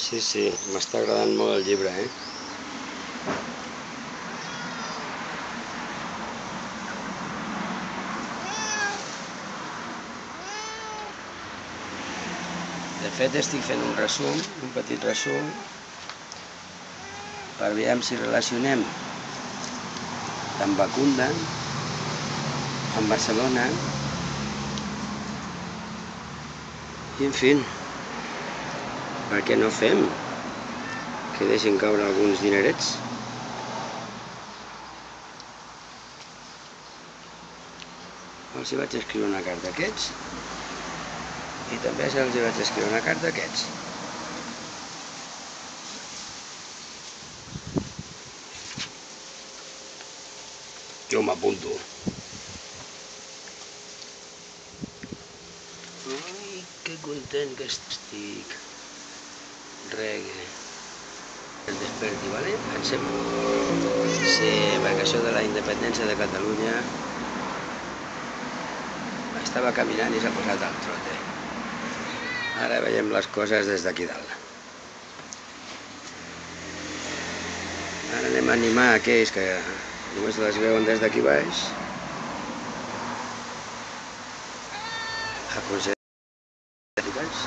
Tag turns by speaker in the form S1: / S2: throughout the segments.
S1: Sí, m'està agradant molt el llibre, De fet, estic fent un resum, un petit resum, per veure si relacionem amb Bacunda, amb Barcelona, i en fi, per què no fem que deixin caure alguns dinerets? Els hi vaig escriure una carta a aquests i també se'ls hi vaig escriure una carta a aquests. Jo m'apunto. Ai, que content que estic. Reggae. El desperti, vale? Pensem. Sí, perquè això de la independència de Catalunya estava caminant i s'ha posat al trote. Ara veiem les coses des d'aquí dalt. Ara anem a animar aquells que només les veuen des d'aquí baix a considerar eficaç.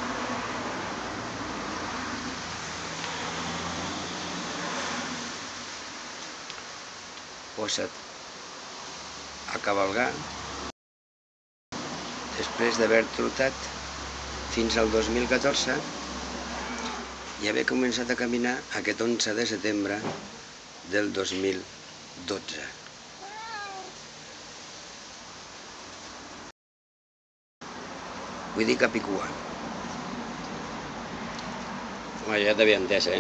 S1: Posa't a cavalgar després d'haver trotat fins al 2014 i haver començat a caminar aquest 11 de setembre del 2012. Vull dir Capicua. Ja t'havia entès,